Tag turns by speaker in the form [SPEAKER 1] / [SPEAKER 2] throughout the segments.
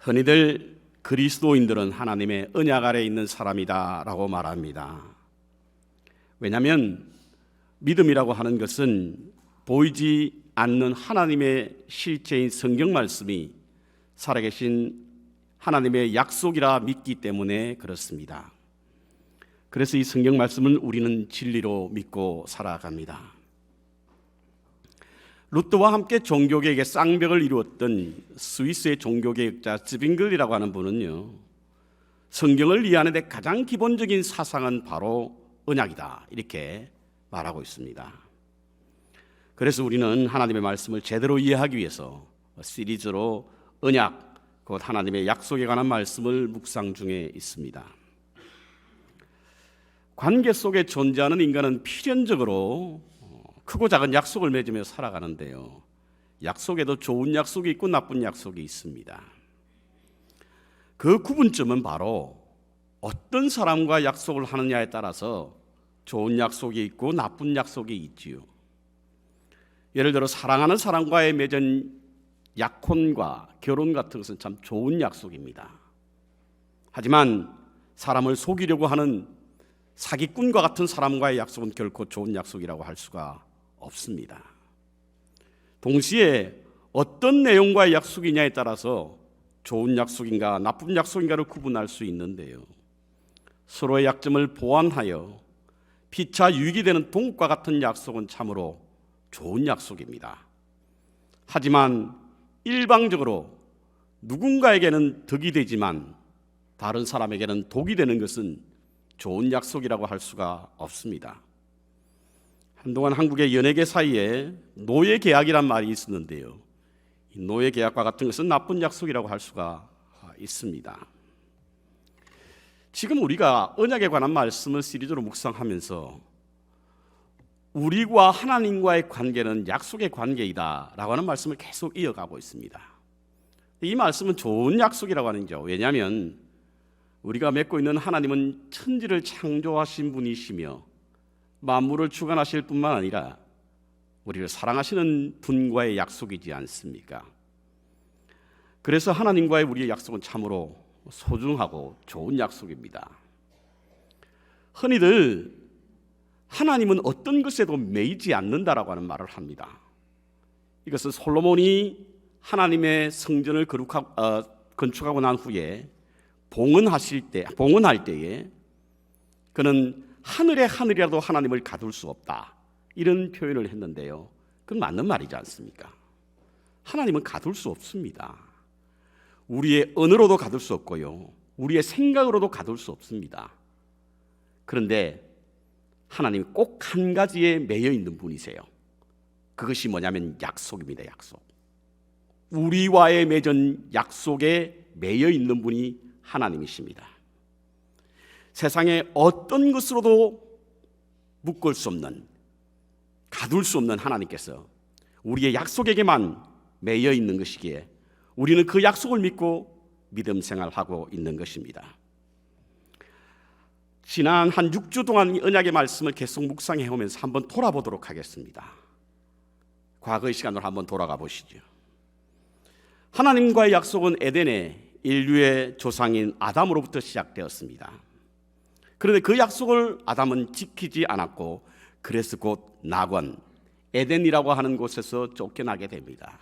[SPEAKER 1] 흔히들 그리스도인들은 하나님의 언약 아래 있는 사람이다 라고 말합니다. 왜냐하면 믿음이라고 하는 것은 보이지 않는 하나님의 실제인 성경 말씀이 살아계신 하나님의 약속이라 믿기 때문에 그렇습니다. 그래서 이 성경 말씀을 우리는 진리로 믿고 살아갑니다. 루트와 함께 종교개혁의 쌍벽을 이루었던 스위스의 종교개혁자 즈빙글이라고 하는 분은요, 성경을 이해하는 데 가장 기본적인 사상은 바로 언약이다 이렇게 말하고 있습니다. 그래서 우리는 하나님의 말씀을 제대로 이해하기 위해서 시리즈로 언약, 곧 하나님의 약속에 관한 말씀을 묵상 중에 있습니다. 관계 속에 존재하는 인간은 필연적으로 크고 작은 약속을 맺으며 살아가는데요, 약속에도 좋은 약속이 있고 나쁜 약속이 있습니다. 그 구분점은 바로 어떤 사람과 약속을 하느냐에 따라서 좋은 약속이 있고 나쁜 약속이 있지요. 예를 들어 사랑하는 사람과의 맺은 약혼과 결혼 같은 것은 참 좋은 약속입니다. 하지만 사람을 속이려고 하는 사기꾼과 같은 사람과의 약속은 결코 좋은 약속이라고 할 수가 없습니다. 동시에 어떤 내용과의 약속이냐에 따라서 좋은 약속인가 나쁜 약속인가를 구분할 수 있는데요, 서로의 약점을 보완하여 피차 유익이 되는 동과 같은 약속은 참으로 좋은 약속입니다. 하지만 일방적으로 누군가에게는 덕이 되지만 다른 사람에게는 독이 되는 것은 좋은 약속이라고 할 수가 없습니다. 한동안 한국의 연예계 사이에 노예계약이란 말이 있었는데요, 이 노예계약과 같은 것은 나쁜 약속이라고 할 수가 있습니다. 지금 우리가 언약에 관한 말씀을 시리즈로 묵상하면서 우리와 하나님과의 관계는 약속의 관계이다 라고 하는 말씀을 계속 이어가고 있습니다. 이 말씀은 좋은 약속이라고 하는 거죠. 왜냐하면 우리가 맺고 있는 하나님은 천지를 창조하신 분이시며 만물을 주관하실 뿐만 아니라 우리를 사랑하시는 분과의 약속이지 않습니까? 그래서 하나님과의 우리의 약속은 참으로 소중하고 좋은 약속입니다. 흔히들 하나님은 어떤 것에도 매이지 않는다라고 하는 말을 합니다. 이것은 솔로몬이 하나님의 성전을 건축하고 난 후에 봉헌할 때에 그는 하늘의 하늘이라도 하나님을 가둘 수 없다 이런 표현을 했는데요, 그건 맞는 말이지 않습니까? 하나님은 가둘 수 없습니다. 우리의 언어로도 가둘 수 없고요, 우리의 생각으로도 가둘 수 없습니다. 그런데 하나님이 꼭 한 가지에 매여 있는 분이세요. 그것이 뭐냐면 약속입니다. 약속. 우리와의 맺은 약속에 매여 있는 분이 하나님이십니다. 세상에 어떤 것으로도 묶을 수 없는, 가둘 수 없는 하나님께서 우리의 약속에게만 매여 있는 것이기에 우리는 그 약속을 믿고 믿음 생활하고 있는 것입니다. 지난 한 6주 동안 이 언약의 말씀을 계속 묵상해 오면서 한번 돌아보도록 하겠습니다. 과거의 시간으로 한번 돌아가 보시죠. 하나님과의 약속은 에덴에 인류의 조상인 아담으로부터 시작되었습니다. 그런데 그 약속을 아담은 지키지 않았고 그래서 곧 낙원, 에덴이라고 하는 곳에서 쫓겨나게 됩니다.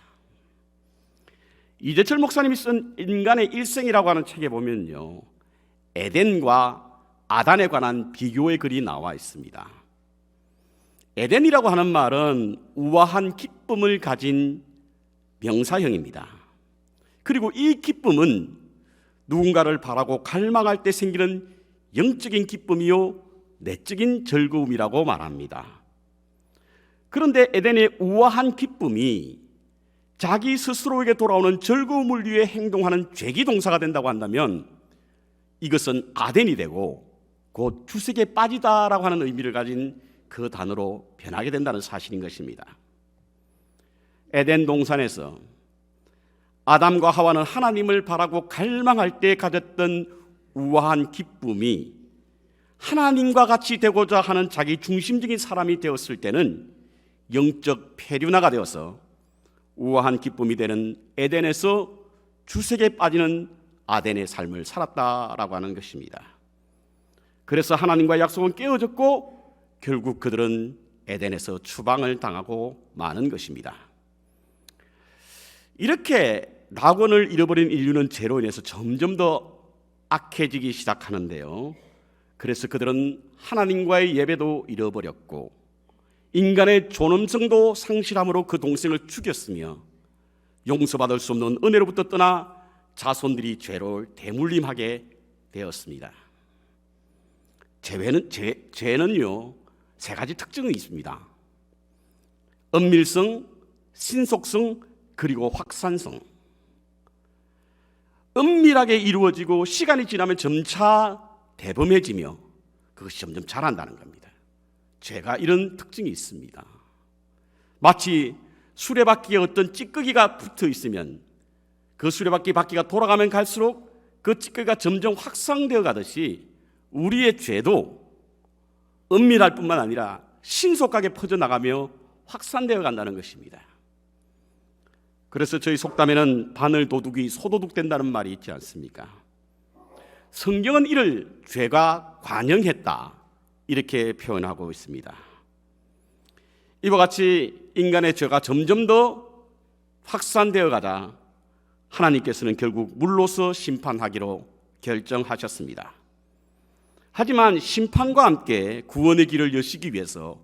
[SPEAKER 1] 이재철 목사님이 쓴 인간의 일생이라고 하는 책에 보면요, 에덴과 아단에 관한 비교의 글이 나와 있습니다. 에덴이라고 하는 말은 우아한 기쁨을 가진 명사형입니다. 그리고 이 기쁨은 누군가를 바라고 갈망할 때 생기는 영적인 기쁨이요 내적인 즐거움이라고 말합니다. 그런데 에덴의 우아한 기쁨이 자기 스스로에게 돌아오는 즐거움을 위해 행동하는 죄기동사가 된다고 한다면 이것은 아덴이 되고 곧 주색에 빠지다라고 하는 의미를 가진 그 단어로 변하게 된다는 사실인 것입니다. 에덴 동산에서 아담과 하와는 하나님을 바라고 갈망할 때 가졌던 우아한 기쁨이 하나님과 같이 되고자 하는 자기 중심적인 사람이 되었을 때는 영적 폐륜화가 되어서 우아한 기쁨이 되는 에덴에서 주색에 빠지는 아덴의 삶을 살았다라고 하는 것입니다. 그래서 하나님과의 약속은 깨어졌고 결국 그들은 에덴에서 추방을 당하고 마는 것입니다. 이렇게 낙원을 잃어버린 인류는 죄로 인해서 점점 더 악해지기 시작하는데요. 그래서 그들은 하나님과의 예배도 잃어버렸고 인간의 존엄성도 상실함으로 그 동생을 죽였으며 용서받을 수 없는 은혜로부터 떠나 자손들이 죄로 대물림하게 되었습니다. 죄는요 세 가지 특징이 있습니다. 은밀성, 신속성, 그리고 확산성. 은밀하게 이루어지고 시간이 지나면 점차 대범해지며 그것이 점점 자란다는 겁니다. 죄가 이런 특징이 있습니다. 마치 수레바퀴에 어떤 찌꺼기가 붙어 있으면 그 수레바퀴 바퀴가 돌아가면 갈수록 그 찌꺼기가 점점 확산되어 가듯이 우리의 죄도 은밀할 뿐만 아니라 신속하게 퍼져나가며 확산되어 간다는 것입니다. 그래서 저희 속담에는 바늘 도둑이 소도둑 된다는 말이 있지 않습니까? 성경은 이를 죄가 관영했다 이렇게 표현하고 있습니다. 이와 같이 인간의 죄가 점점 더 확산되어 가자 하나님께서는 결국 물로서 심판하기로 결정하셨습니다. 하지만 심판과 함께 구원의 길을 여시기 위해서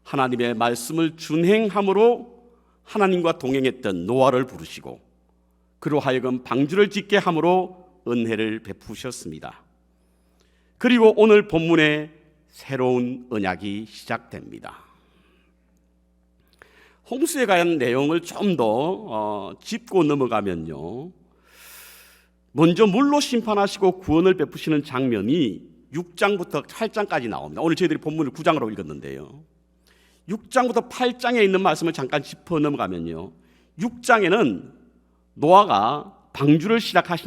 [SPEAKER 1] 하나님의 말씀을 준행함으로 하나님과 동행했던 노아를 부르시고 그로 하여금 방주를 짓게 함으로 은혜를 베푸셨습니다. 그리고 오늘 본문에 새로운 언약이 시작됩니다. 홍수에 관한 내용을 좀 더 짚고 넘어가면요, 먼저 물로 심판하시고 구원을 베푸시는 장면이 6장부터 8장까지 나옵니다. 오늘 저희들이 본문을 9장으로 읽었는데요, 6장부터 8장에 있는 말씀을 잠깐 짚어 넘어가면요, 6장에는 노아가 방주를 시작한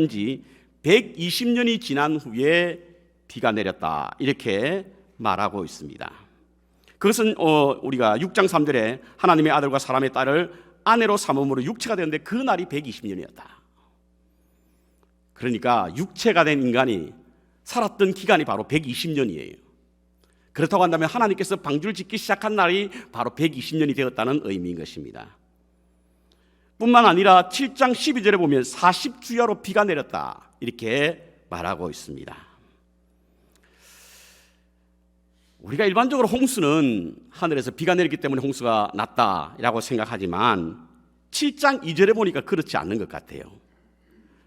[SPEAKER 1] 지 120년이 지난 후에 비가 내렸다 이렇게 말하고 있습니다. 그것은 우리가 6장 3절에 하나님의 아들과 사람의 딸을 아내로 삼음으로 육체가 되었는데 그 날이 120년이었다. 그러니까 육체가 된 인간이 살았던 기간이 바로 120년이에요. 그렇다고 한다면 하나님께서 방주를 짓기 시작한 날이 바로 120년이 되었다는 의미인 것입니다. 뿐만 아니라 7장 12절에 보면 40주야로 비가 내렸다 이렇게 말하고 있습니다. 우리가 일반적으로 홍수는 하늘에서 비가 내렸기 때문에 홍수가 났다라고 생각하지만 7장 2절에 보니까 그렇지 않는 것 같아요.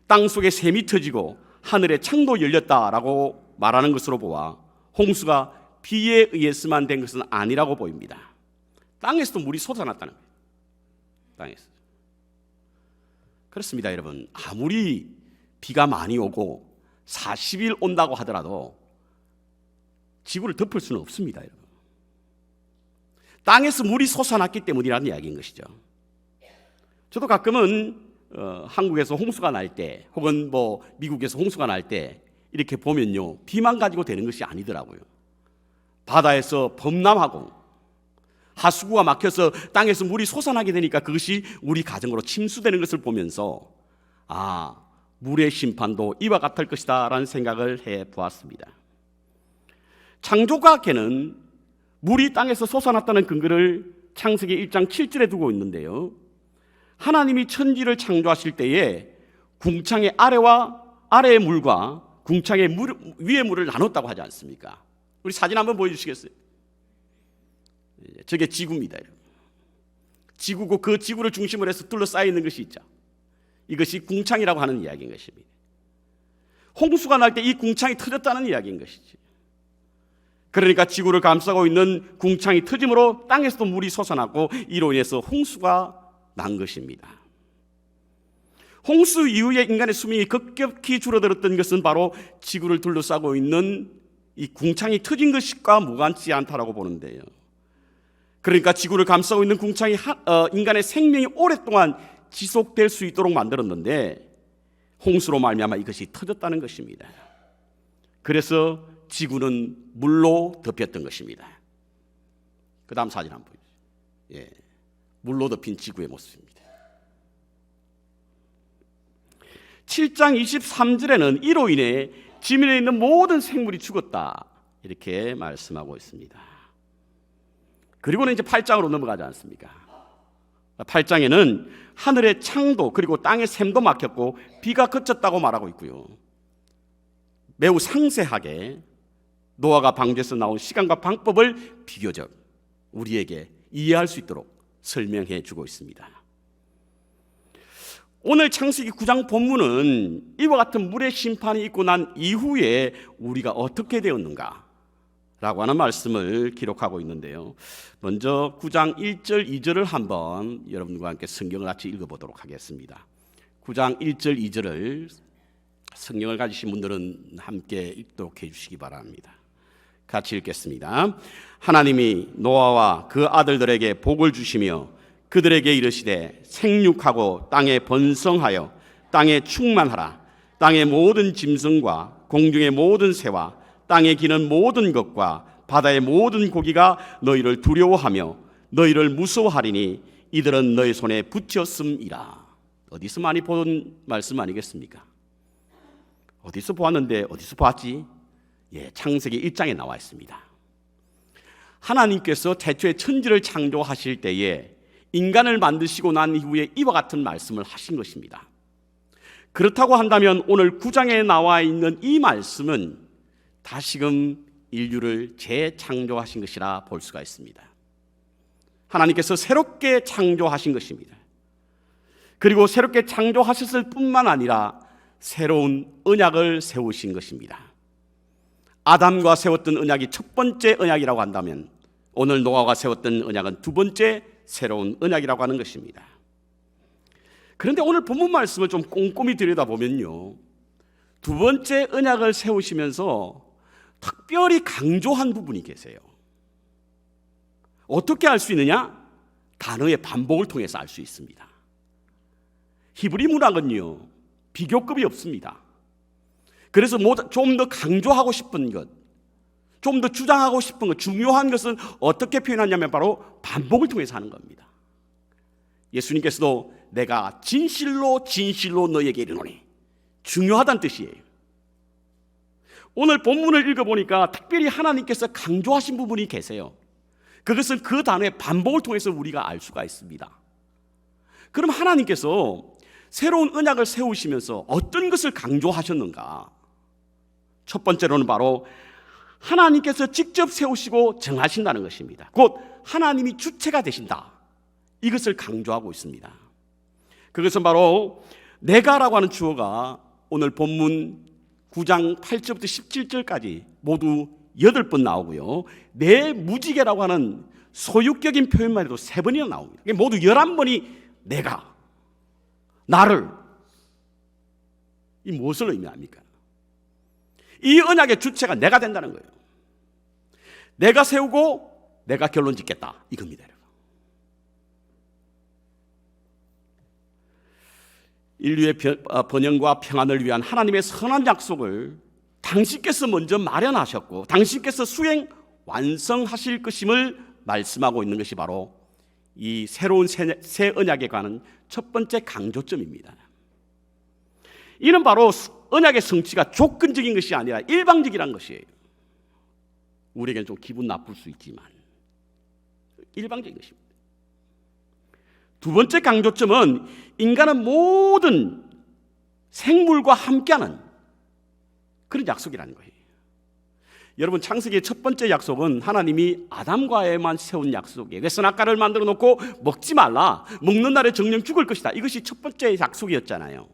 [SPEAKER 1] 땅 속에 샘이 터지고 하늘에 창도 열렸다라고 말하는 것으로 보아 홍수가 비에 의해서만 된 것은 아니라고 보입니다. 땅에서도 물이 솟아났다는 거예요. 땅에서. 그렇습니다, 여러분. 아무리 비가 많이 오고 40일 온다고 하더라도 지구를 덮을 수는 없습니다, 여러분. 땅에서 물이 솟아났기 때문이라는 이야기인 것이죠. 저도 가끔은 한국에서 홍수가 날 때, 혹은 미국에서 홍수가 날 때 이렇게 보면요, 비만 가지고 되는 것이 아니더라고요. 바다에서 범람하고 하수구가 막혀서 땅에서 물이 솟아나게 되니까 그것이 우리 가정으로 침수되는 것을 보면서 물의 심판도 이와 같을 것이다 라는 생각을 해보았습니다. 창조과학계는 물이 땅에서 솟아났다는 근거를 창세기 1장 7절에 두고 있는데요, 하나님이 천지를 창조하실 때에 궁창의 아래의 물과 궁창의 위의 물을 나눴다고 하지 않습니까? 우리 사진 한번 보여주시겠어요? 저게 지구입니다. 지구고 그 지구를 중심으로 해서 둘러싸여 있는 것이 있죠. 이것이 궁창이라고 하는 이야기인 것입니다. 홍수가 날 때 이 궁창이 터졌다는 이야기인 것이지. 그러니까 지구를 감싸고 있는 궁창이 터짐으로 땅에서도 물이 솟아나고 이로 인해서 홍수가 난 것입니다. 홍수 이후에 인간의 수명이 급격히 줄어들었던 것은 바로 지구를 둘러싸고 있는 이 궁창이 터진 것과 무관치 않다라고 보는데요. 그러니까 지구를 감싸고 있는 궁창이 인간의 생명이 오랫동안 지속될 수 있도록 만들었는데 홍수로 말미암아 이것이 터졌다는 것입니다. 그래서 지구는 물로 덮였던 것입니다. 그 다음 사진 한번 보여주세요. 물로 덮인 지구의 모습입니다. 7장 23절에는 이로 인해 지면에 있는 모든 생물이 죽었다 이렇게 말씀하고 있습니다. 그리고는 이제 8장으로 넘어가지 않습니까? 8장에는 하늘의 창도 그리고 땅의 샘도 막혔고 비가 그쳤다고 말하고 있고요. 매우 상세하게 노아가 방주에서 나온 시간과 방법을 비교적 우리에게 이해할 수 있도록 설명해 주고 있습니다. 오늘 창세기 9장 본문은 이와 같은 물의 심판이 있고 난 이후에 우리가 어떻게 되었는가 라고 하는 말씀을 기록하고 있는데요. 먼저 9장 1절 2절을 한번 여러분과 함께 성경을 같이 읽어보도록 하겠습니다. 9장 1절 2절을 성경을 가지신 분들은 함께 읽도록 해주시기 바랍니다. 같이 읽겠습니다. 하나님이 노아와 그 아들들에게 복을 주시며 그들에게 이르시되 생육하고 땅에 번성하여 땅에 충만하라. 땅의 모든 짐승과 공중의 모든 새와 땅에 기는 모든 것과 바다의 모든 고기가 너희를 두려워하며 너희를 무서워하리니 이들은 너희 손에 붙였음이라. 어디서 많이 본 말씀 아니겠습니까? 어디서 보았는데 어디서 보았지? 창세기 1장에 나와 있습니다. 하나님께서 태초에 천지를 창조하실 때에 인간을 만드시고 난 이후에 이와 같은 말씀을 하신 것입니다. 그렇다고 한다면 오늘 9장에 나와 있는 이 말씀은 다시금 인류를 재창조하신 것이라 볼 수가 있습니다. 하나님께서 새롭게 창조하신 것입니다. 그리고 새롭게 창조하셨을 뿐만 아니라 새로운 언약을 세우신 것입니다. 아담과 세웠던 언약이 첫 번째 언약이라고 한다면 오늘 노아가 세웠던 언약은 두 번째 새로운 언약이라고 하는 것입니다. 그런데 오늘 본문 말씀을 좀 꼼꼼히 들여다보면요, 두 번째 언약을 세우시면서 특별히 강조한 부분이 계세요. 어떻게 알 수 있느냐? 단어의 반복을 통해서 알 수 있습니다. 히브리 문학은요, 비교급이 없습니다. 그래서 좀 더 강조하고 싶은 것, 좀 더 주장하고 싶은 것, 중요한 것은 어떻게 표현하냐면 바로 반복을 통해서 하는 겁니다. 예수님께서도 내가 진실로 진실로 너희에게 이르노니, 중요하다는 뜻이에요. 오늘 본문을 읽어보니까 특별히 하나님께서 강조하신 부분이 계세요. 그것은 그 단어의 반복을 통해서 우리가 알 수가 있습니다. 그럼 하나님께서 새로운 언약을 세우시면서 어떤 것을 강조하셨는가? 첫 번째로는 바로 하나님께서 직접 세우시고 정하신다는 것입니다. 곧 하나님이 주체가 되신다, 이것을 강조하고 있습니다. 그것은 바로 내가라고 하는 주어가 오늘 본문 9장 8절부터 17절까지 모두 8번 나오고요, 내 무지개라고 하는 소유격인 표현만 해도 3번이나 나옵니다. 모두 11번이 내가, 나를, 이 무엇을 의미합니까? 이 언약의 주체가 내가 된다는 거예요. 내가 세우고 내가 결론 짓겠다, 이겁니다. 인류의 번영과 평안을 위한 하나님의 선한 약속을 당신께서 먼저 마련하셨고 당신께서 수행 완성하실 것임을 말씀하고 있는 것이 바로 이 새로운 새 언약에 관한 첫 번째 강조점입니다. 이는 바로 언약의 성취가 조건적인 것이 아니라 일방적이라는 것이에요. 우리에게는 좀 기분 나쁠 수 있지만 일방적인 것입니다. 두 번째 강조점은 인간은 모든 생물과 함께하는 그런 약속이라는 거예요. 여러분, 창세기의 첫 번째 약속은 하나님이 아담과에만 세운 약속이에요. 그래서 선악과를 만들어 놓고 먹지 말라, 먹는 날에 정령 죽을 것이다, 이것이 첫 번째 약속이었잖아요.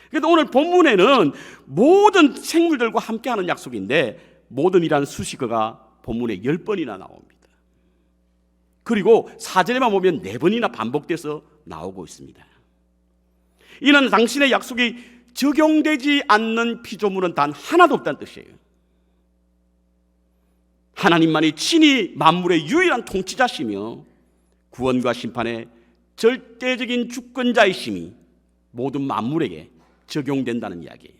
[SPEAKER 1] 그런데 오늘 본문에는 모든 생물들과 함께하는 약속인데 모든이라는 수식어가 본문에 10번이나 나옵니다. 그리고 사절에만 보면 4번이나 반복돼서 나오고 있습니다. 이는 당신의 약속이 적용되지 않는 피조물은 단 하나도 없다는 뜻이에요. 하나님만이 친히 만물의 유일한 통치자시며 구원과 심판의 절대적인 주권자이심이 모든 만물에게 적용된다는 이야기예요.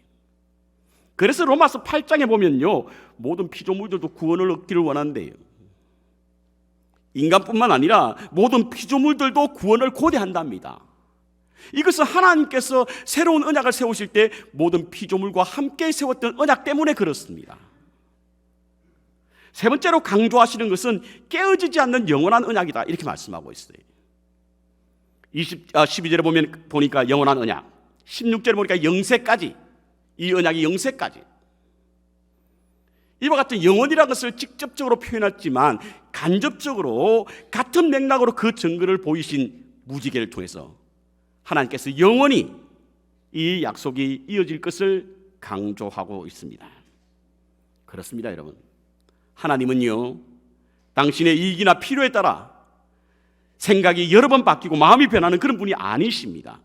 [SPEAKER 1] 그래서 로마서 8장에 보면요, 모든 피조물들도 구원을 얻기를 원한대요. 인간뿐만 아니라 모든 피조물들도 구원을 고대한답니다. 이것은 하나님께서 새로운 언약을 세우실 때 모든 피조물과 함께 세웠던 언약 때문에 그렇습니다. 세 번째로 강조하시는 것은 깨어지지 않는 영원한 언약이다, 이렇게 말씀하고 있어요. 12절에 보니까 영원한 언약, 16절에 보니까 영세까지, 이 언약이 영세까지. 이와 같은 영원이라는 것을 직접적으로 표현했지만 간접적으로 같은 맥락으로 그 증거를 보이신 무지개를 통해서 하나님께서 영원히 이 약속이 이어질 것을 강조하고 있습니다. 그렇습니다, 여러분. 하나님은요, 당신의 이익이나 필요에 따라 생각이 여러 번 바뀌고 마음이 변하는 그런 분이 아니십니다.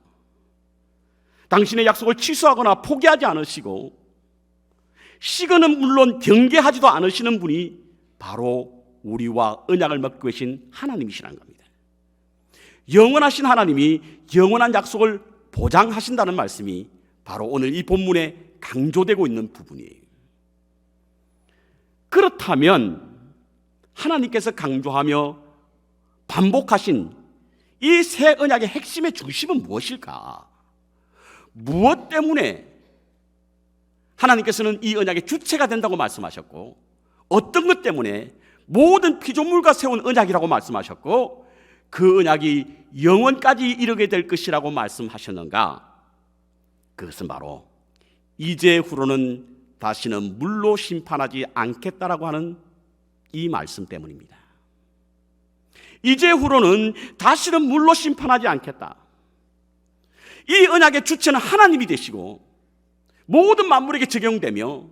[SPEAKER 1] 당신의 약속을 취소하거나 포기하지 않으시고 시건은 물론 경계하지도 않으시는 분이 바로 우리와 언약을 맺고 계신 하나님이시라는 겁니다. 영원하신 하나님이 영원한 약속을 보장하신다는 말씀이 바로 오늘 이 본문에 강조되고 있는 부분이에요. 그렇다면 하나님께서 강조하며 반복하신 이 새 언약의 핵심의 중심은 무엇일까? 무엇 때문에 하나님께서는 이 언약의 주체가 된다고 말씀하셨고, 어떤 것 때문에 모든 피조물과 세운 언약이라고 말씀하셨고, 그 언약이 영원까지 이르게 될 것이라고 말씀하셨는가? 그것은 바로 이제 후로는 다시는 물로 심판하지 않겠다라고 하는 이 말씀 때문입니다. 이제 후로는 다시는 물로 심판하지 않겠다. 이 언약의 주체는 하나님이 되시고 모든 만물에게 적용되며,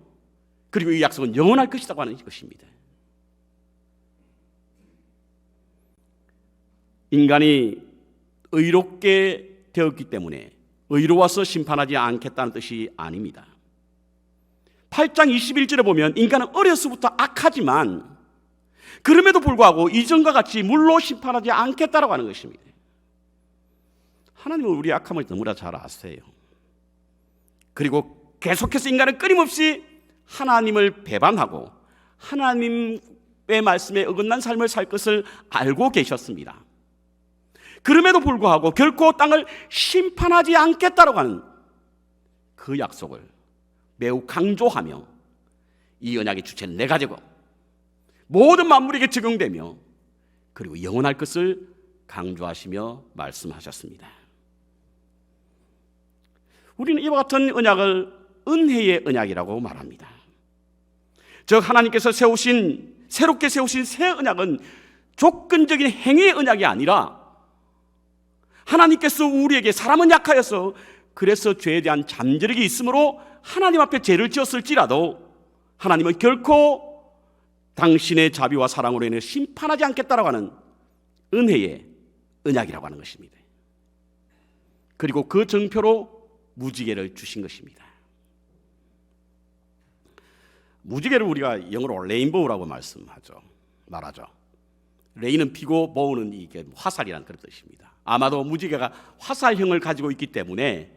[SPEAKER 1] 그리고 이 약속은 영원할 것이라고 하는 것입니다. 인간이 의롭게 되었기 때문에 의로워서 심판하지 않겠다는 뜻이 아닙니다. 8장 21절에 보면 인간은 어려서부터 악하지만 그럼에도 불구하고 이전과 같이 물로 심판하지 않겠다라고 하는 것입니다. 하나님은 우리의 악함을 너무나 잘 아세요. 그리고 계속해서 인간은 끊임없이 하나님을 배반하고 하나님의 말씀에 어긋난 삶을 살 것을 알고 계셨습니다. 그럼에도 불구하고 결코 땅을 심판하지 않겠다라고 하는 그 약속을 매우 강조하며 이 언약의 주체는 내가 되고 모든 만물에게 적용되며 그리고 영원할 것을 강조하시며 말씀하셨습니다. 우리는 이와 같은 언약을 은혜의 언약이라고 말합니다. 즉 하나님께서 새롭게 세우신 새 언약은 조건적인 행위의 언약이 아니라 하나님께서 우리에게, 사람은 약하여서 그래서 죄에 대한 잠재력이 있으므로 하나님 앞에 죄를 지었을지라도 하나님은 결코 당신의 자비와 사랑으로 인해 심판하지 않겠다라고 하는 은혜의 언약이라고 하는 것입니다. 그리고 그 증표로 무지개를 주신 것입니다. 무지개를 우리가 영어로 레인보우라고 말하죠. 레인은 비고 보우는 이게 화살이라는 그런 뜻입니다. 아마도 무지개가 화살형을 가지고 있기 때문에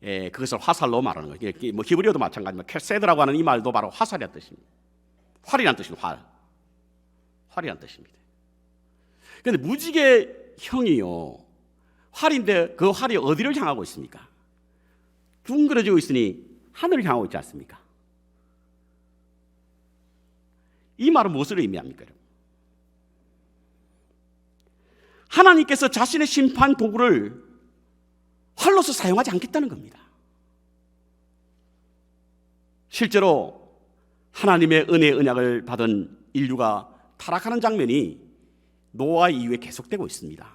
[SPEAKER 1] 그것을 화살로 말하는 거예요. 뭐 히브리어도 마찬가지지만 켈세드라고 하는 이 말도 바로 화살이라는 뜻입니다. 활이라는 뜻입니다. 활이라는 뜻입니다. 그런데 무지개형이요, 활인데 그 활이 어디를 향하고 있습니까? 둥그러지고 있으니 하늘을 향하고 있지 않습니까? 이 말은 무엇을 의미합니까, 여러분? 하나님께서 자신의 심판 도구를 활로서 사용하지 않겠다는 겁니다. 실제로 하나님의 은혜의 언약을 받은 인류가 타락하는 장면이 노아 이후에 계속되고 있습니다.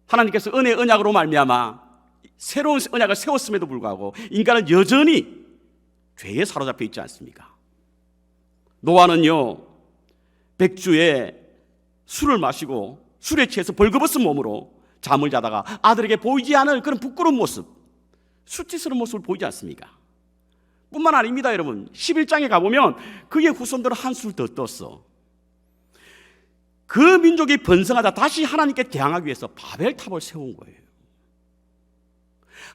[SPEAKER 1] 하나님께서 은혜의 언약으로 말미암아 새로운 언약을 세웠음에도 불구하고 인간은 여전히 죄에 사로잡혀 있지 않습니까? 노아는요, 백주에 술을 마시고 술에 취해서 벌거벗은 몸으로 잠을 자다가 아들에게 보이지 않을 그런 부끄러운 모습, 수치스러운 모습을 보이지 않습니까? 뿐만 아닙니다, 여러분. 11장에 가보면 그의 후손들은 한술 더 떴어. 그 민족이 번성하다 다시 하나님께 대항하기 위해서 바벨탑을 세운 거예요.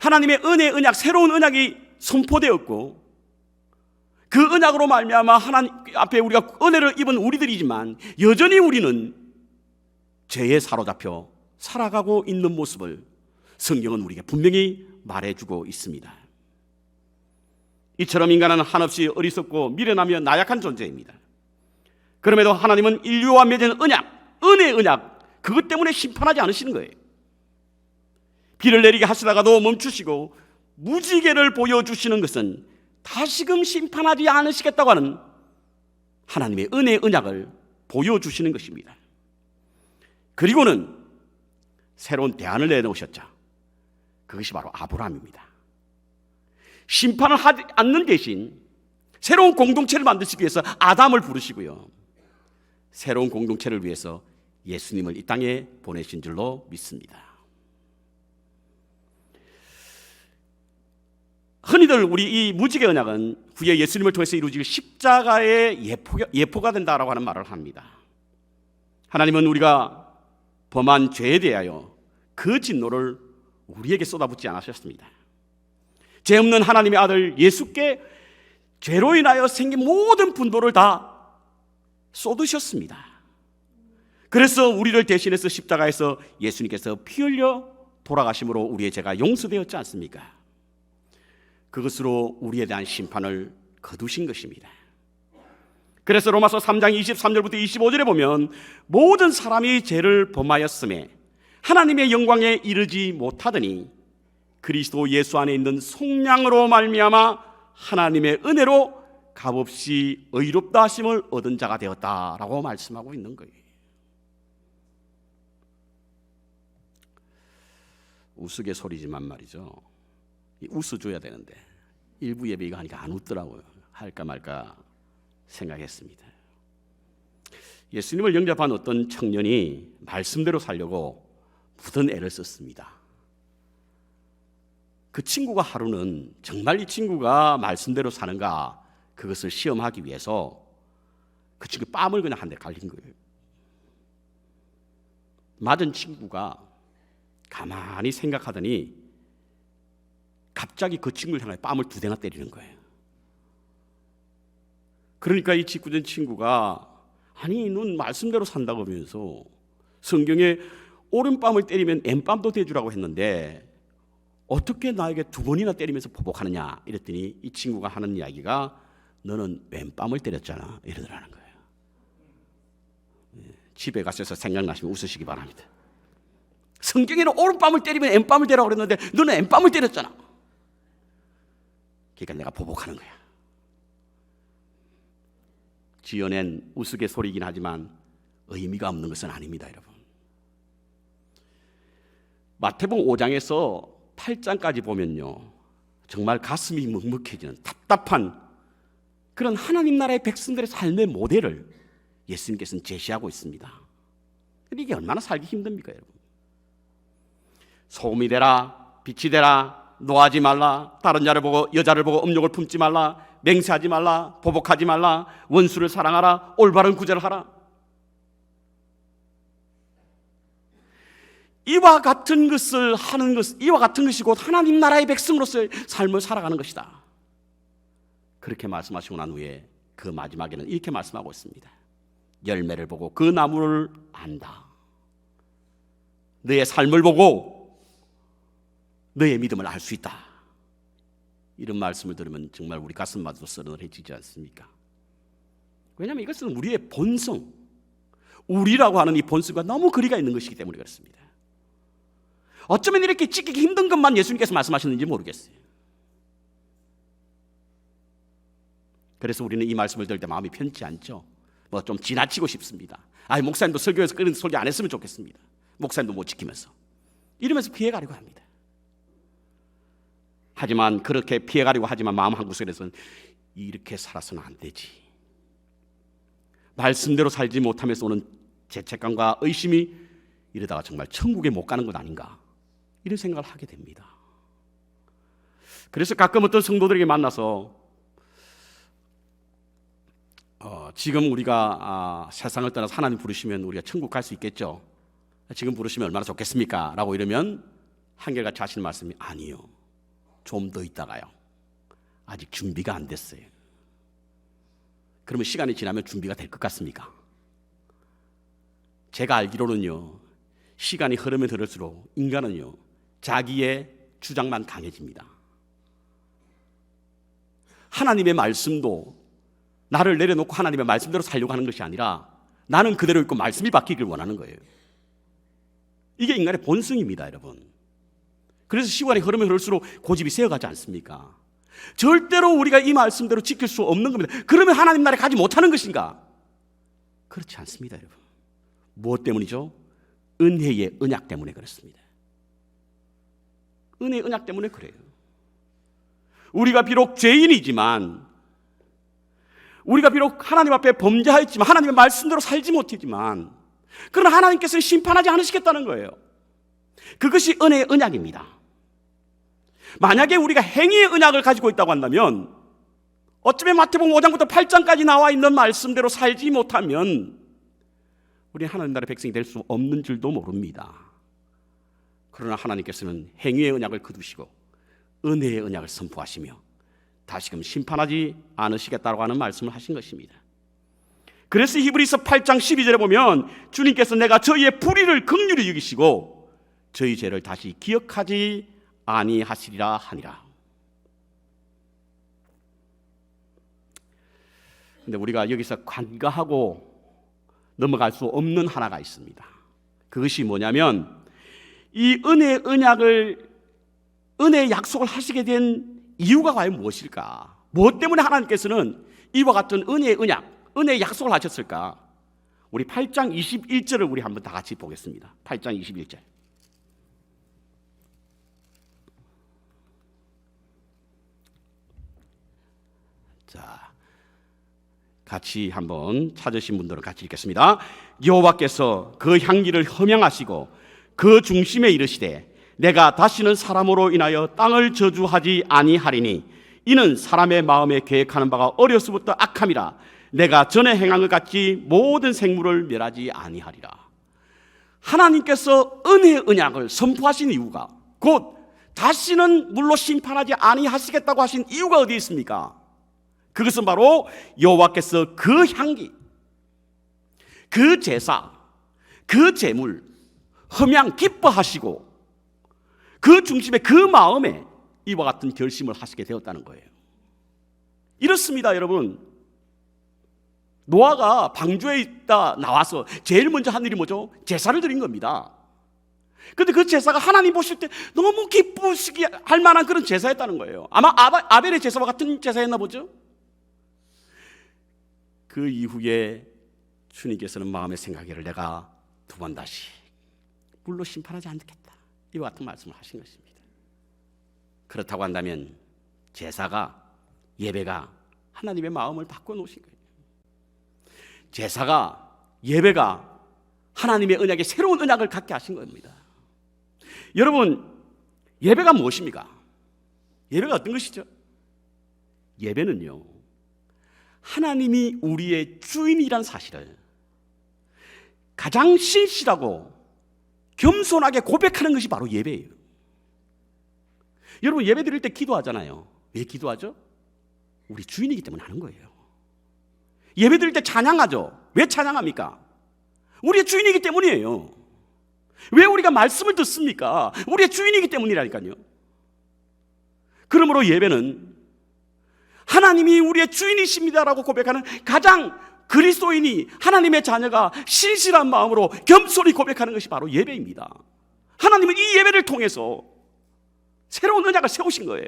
[SPEAKER 1] 하나님의 은혜의 언약, 새로운 언약이 선포되었고 그 언약으로 말미암아 하나님 앞에 우리가 은혜를 입은 우리들이지만 여전히 우리는 죄에 사로잡혀 살아가고 있는 모습을 성경은 우리에게 분명히 말해주고 있습니다. 이처럼 인간은 한없이 어리석고 미련하며 나약한 존재입니다. 그럼에도 하나님은 인류와 맺은 언약, 은혜의 언약, 그것 때문에 심판하지 않으시는 거예요. 비를 내리게 하시다가도 멈추시고 무지개를 보여주시는 것은 다시금 심판하지 않으시겠다고 하는 하나님의 은혜의 언약을 보여주시는 것입니다. 그리고는 새로운 대안을 내놓으셨죠. 그것이 바로 아브라함입니다. 심판을 하지 않는 대신 새로운 공동체를 만드시기 위해서 아담을 부르시고요, 새로운 공동체를 위해서 예수님을 이 땅에 보내신 줄로 믿습니다. 흔히들 우리 이 무지개 언약은 후에 예수님을 통해서 이루어질 십자가의 예포가 된다라고 하는 말을 합니다. 하나님은 우리가 범한 죄에 대하여 그 진노를 우리에게 쏟아붓지 않으셨습니다. 죄 없는 하나님의 아들 예수께 죄로 인하여 생긴 모든 분노를 다 쏟으셨습니다. 그래서 우리를 대신해서 십자가에서 예수님께서 피 흘려 돌아가심으로 우리의 죄가 용서되었지 않습니까? 그것으로 우리에 대한 심판을 거두신 것입니다. 그래서 로마서 3장 23절부터 25절에 보면 모든 사람이 죄를 범하였음에 하나님의 영광에 이르지 못하더니 그리스도 예수 안에 있는 속량으로 말미암아 하나님의 은혜로 값없이 의롭다 하심을 얻은 자가 되었다라고 말씀하고 있는 거예요. 우스갯소리지만 말이죠, 웃어줘야 되는데 일부 예배 이거 하니까 안 웃더라고요. 할까 말까 생각했습니다. 예수님을 영접한 어떤 청년이 말씀대로 살려고 무슨 애를 썼습니다. 그 친구가 하루는 정말 이 친구가 말씀대로 사는가 그것을 시험하기 위해서 그 친구 뺨을 그냥 한 대 갈린 거예요. 맞은 친구가 가만히 생각하더니 갑자기 그 친구를 향해 뺨을 2대나 때리는 거예요. 그러니까 이 짓궂은 친구가 아니 넌 말씀대로 산다고 하면서 성경에 오른뺨을 때리면 왼뺨도 대주라고 했는데 어떻게 나에게 2번이나 때리면서 보복하느냐 이랬더니 이 친구가 하는 이야기가 너는 왼뺨을 때렸잖아 이러더라는 거예요. 집에 가셔서 생각나시면 웃으시기 바랍니다. 성경에는 오른뺨을 때리면 왼뺨을 대라고 그랬는데 너는 왼뺨을 때렸잖아. 그러니까 내가 보복하는 거야. 지어낸 우스갯소리이긴 하지만 의미가 없는 것은 아닙니다, 여러분. 마태복음 5장에서 8장까지 보면요, 정말 가슴이 먹먹해지는 답답한 그런 하나님 나라의 백성들의 삶의 모델을 예수님께서는 제시하고 있습니다. 이게 얼마나 살기 힘듭니까, 여러분? 소금이 되라, 빛이 되라, 노하지 말라, 다른 자를 보고 여자를 보고 음욕을 품지 말라, 맹세하지 말라, 보복하지 말라, 원수를 사랑하라, 올바른 구제를 하라. 이와 같은 것을 하는 것, 이와 같은 것이 곧 하나님 나라의 백성으로서의 삶을 살아가는 것이다. 그렇게 말씀하시고 난 후에 그 마지막에는 이렇게 말씀하고 있습니다. 열매를 보고 그 나무를 안다. 너의 삶을 보고 너의 믿음을 알 수 있다. 이런 말씀을 들으면 정말 우리 가슴마저도 서늘해지지 않습니까? 왜냐하면 이것은 우리의 본성, 우리라고 하는 이 본성과 너무 거리가 있는 것이기 때문에 그렇습니다. 어쩌면 이렇게 지키기 힘든 것만 예수님께서 말씀하셨는지 모르겠어요. 그래서 우리는 이 말씀을 들을 때 마음이 편치 않죠. 뭐 좀 지나치고 싶습니다. 목사님도 설교에서 그런 설교 안 했으면 좋겠습니다. 목사님도 못 지키면서 이러면서 피해가려고 합니다. 하지만 그렇게 피해가려고 하지만 마음 한구석에서는 이렇게 살아서는 안 되지. 말씀대로 살지 못하면서 오는 죄책감과 의심이 이러다가 정말 천국에 못 가는 것 아닌가 이런 생각을 하게 됩니다. 그래서 가끔 어떤 성도들에게 만나서 지금 우리가 세상을 떠나서 하나님 부르시면 우리가 천국 갈 수 있겠죠? 지금 부르시면 얼마나 좋겠습니까? 라고 이러면 한결같이 하시는 말씀이 아니요, 좀 더 있다가요, 아직 준비가 안 됐어요. 그러면 시간이 지나면 준비가 될 것 같습니까? 제가 알기로는요, 시간이 흐르면 흐를수록 인간은요, 자기의 주장만 강해집니다. 하나님의 말씀도 나를 내려놓고 하나님의 말씀대로 살려고 하는 것이 아니라 나는 그대로 있고 말씀이 바뀌길 원하는 거예요. 이게 인간의 본성입니다, 여러분. 그래서 시간이 흐르면 흐를수록 고집이 세어가지 않습니까? 절대로 우리가 이 말씀대로 지킬 수 없는 겁니다. 그러면 하나님 나라에 가지 못하는 것인가? 그렇지 않습니다, 여러분. 무엇 때문이죠? 은혜의 언약 때문에 그렇습니다. 은혜의 언약 때문에 그래요. 우리가 비록 죄인이지만, 우리가 비록 하나님 앞에 범죄하였지만, 하나님의 말씀대로 살지 못했지만, 그러나 하나님께서는 심판하지 않으시겠다는 거예요. 그것이 은혜의 언약입니다. 만약에 우리가 행위의 언약을 가지고 있다고 한다면, 어쩌면 마태복음 5장부터 8장까지 나와 있는 말씀대로 살지 못하면 우리는 하나님 나라의 백성이 될 수 없는 줄도 모릅니다. 그러나 하나님께서는 행위의 언약을 거두시고 은혜의 언약을 선포하시며 다시금 심판하지 않으시겠다고 하는 말씀을 하신 것입니다. 그래서 히브리서 8장 12절에 보면 주님께서 내가 저희의 불의를 긍휼히 여기시고 저희 죄를 다시 기억하지 아니하시리라 하니라. 근데 우리가 여기서 간과하고 넘어갈 수 없는 하나가 있습니다. 그것이 뭐냐면 이 은혜의 언약을, 은혜의 약속을 하시게 된 이유가 과연 무엇일까? 무엇 때문에 하나님께서는 이와 같은 은혜의 언약, 은혜의 약속을 하셨을까? 우리 8장 21절을 우리 한번 다 같이 보겠습니다. 8장 21절. 자, 같이 한번 찾으신 분들은 같이 읽겠습니다. 여호와께서 그 향기를 허명하시고 그 중심에 이르시되 내가 다시는 사람으로 인하여 땅을 저주하지 아니하리니 이는 사람의 마음에 계획하는 바가 어려서부터 악함이라. 내가 전에 행한 것 같이 모든 생물을 멸하지 아니하리라. 하나님께서 은혜의 언약을 선포하신 이유가, 곧 다시는 물로 심판하지 아니하시겠다고 하신 이유가 어디 있습니까? 그것은 바로 여호와께서 그 향기, 그 제사, 그 제물 흠양 기뻐하시고 그 중심에 그 마음에 이와 같은 결심을 하시게 되었다는 거예요. 이렇습니다, 여러분. 노아가 방주에 있다 나와서 제일 먼저 한 일이 뭐죠? 제사를 드린 겁니다. 그런데 그 제사가 하나님 보실 때 너무 기쁘시게 할 만한 그런 제사였다는 거예요. 아마 아벨의 제사와 같은 제사였나 보죠? 그 이후에 주님께서는 마음의 생각을 내가 두 번 다시 물로 심판하지 않겠다, 이와 같은 말씀을 하신 것입니다. 그렇다고 한다면 제사가, 예배가 하나님의 마음을 바꿔놓으신 거예요. 제사가, 예배가 하나님의 언약의 새로운 언약을 갖게 하신 겁니다. 여러분, 예배가 무엇입니까? 예배가 어떤 것이죠? 예배는요, 하나님이 우리의 주인이란 사실을 가장 신실하고 겸손하게 고백하는 것이 바로 예배예요. 여러분, 예배 드릴 때 기도하잖아요. 왜 기도하죠? 우리 주인이기 때문에 하는 거예요. 예배 드릴 때 찬양하죠. 왜 찬양합니까? 우리의 주인이기 때문이에요. 왜 우리가 말씀을 듣습니까? 우리의 주인이기 때문이라니까요. 그러므로 예배는 하나님이 우리의 주인이십니다라고 고백하는, 가장 그리스도인이, 하나님의 자녀가 신실한 마음으로 겸손히 고백하는 것이 바로 예배입니다. 하나님은 이 예배를 통해서 새로운 언약을 세우신 거예요.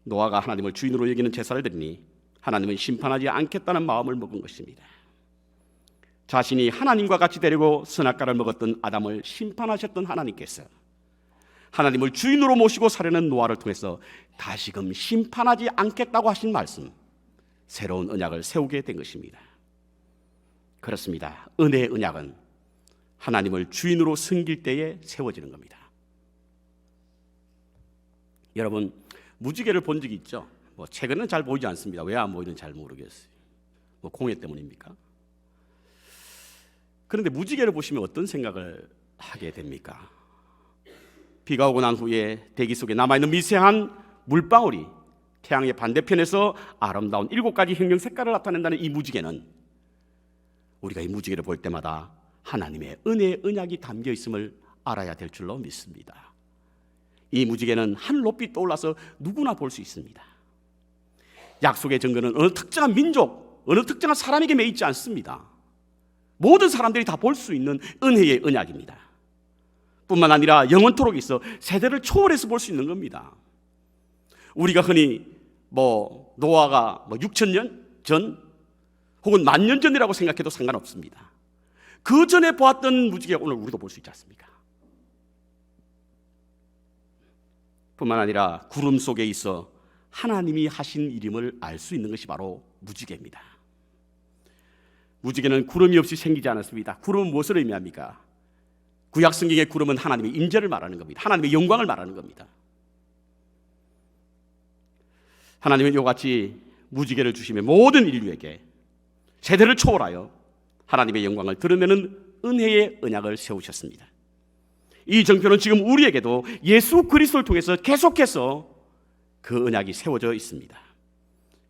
[SPEAKER 1] 노아가 하나님을 주인으로 여기는 제사를 드리니 하나님은 심판하지 않겠다는 마음을 먹은 것입니다. 자신이 하나님과 같이 데리고 선악과를 먹었던 아담을 심판하셨던 하나님께서 하나님을 주인으로 모시고 사려는 노아를 통해서 다시금 심판하지 않겠다고 하신 말씀, 새로운 언약을 세우게 된 것입니다. 그렇습니다. 은혜의 언약은 하나님을 주인으로 섬길 때에 세워지는 겁니다. 여러분, 무지개를 본 적이 있죠? 최근에는 잘 보이지 않습니다. 왜 안 보이는지 잘 모르겠어요. 공해 때문입니까? 그런데 무지개를 보시면 어떤 생각을 하게 됩니까? 비가 오고 난 후에 대기 속에 남아있는 미세한 물방울이 태양의 반대편에서 아름다운 7가지 행성 색깔을 나타낸다는 이 무지개는 우리가 이 무지개를 볼 때마다 하나님의 은혜의 언약이 담겨 있음을 알아야 될 줄로 믿습니다. 이 무지개는 하늘 높이 떠올라서 누구나 볼 수 있습니다. 약속의 증거는 어느 특정한 민족, 어느 특정한 사람에게 매 있지 않습니다. 모든 사람들이 다 볼 수 있는 은혜의 언약입니다. 뿐만 아니라 영원토록 있어 세대를 초월해서 볼 수 있는 겁니다. 우리가 흔히 노아가 6,000년 전 혹은 10,000년 전이라고 생각해도 상관없습니다. 그 전에 보았던 무지개가 오늘 우리도 볼 수 있지 않습니까? 뿐만 아니라 구름 속에 있어 하나님이 하신 일임을 알 수 있는 것이 바로 무지개입니다. 무지개는 구름이 없이 생기지 않았습니다. 구름은 무엇을 의미합니까? 구약 성경의 구름은 하나님의 임재를 말하는 겁니다. 하나님의 영광을 말하는 겁니다. 하나님은 이와 같이 무지개를 주시며 모든 인류에게 세대를 초월하여 하나님의 영광을 드러내는 은혜의 언약을 세우셨습니다. 이 정표는 지금 우리에게도 예수 그리스도를 통해서 계속해서 그 언약이 세워져 있습니다.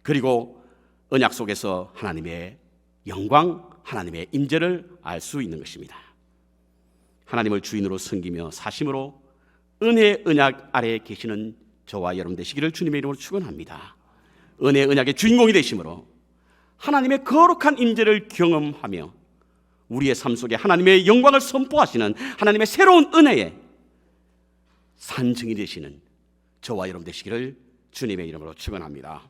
[SPEAKER 1] 그리고 언약 속에서 하나님의 영광, 하나님의 임재를 알 수 있는 것입니다. 하나님을 주인으로 섬기며 사심으로 은혜의 언약 아래에 계시는 저와 여러분 되시기를 주님의 이름으로 축원합니다. 은혜의 언약의 주인공이 되심으로 하나님의 거룩한 임재를 경험하며 우리의 삶 속에 하나님의 영광을 선포하시는 하나님의 새로운 은혜의 산증이 되시는 저와 여러분 되시기를 주님의 이름으로 축원합니다.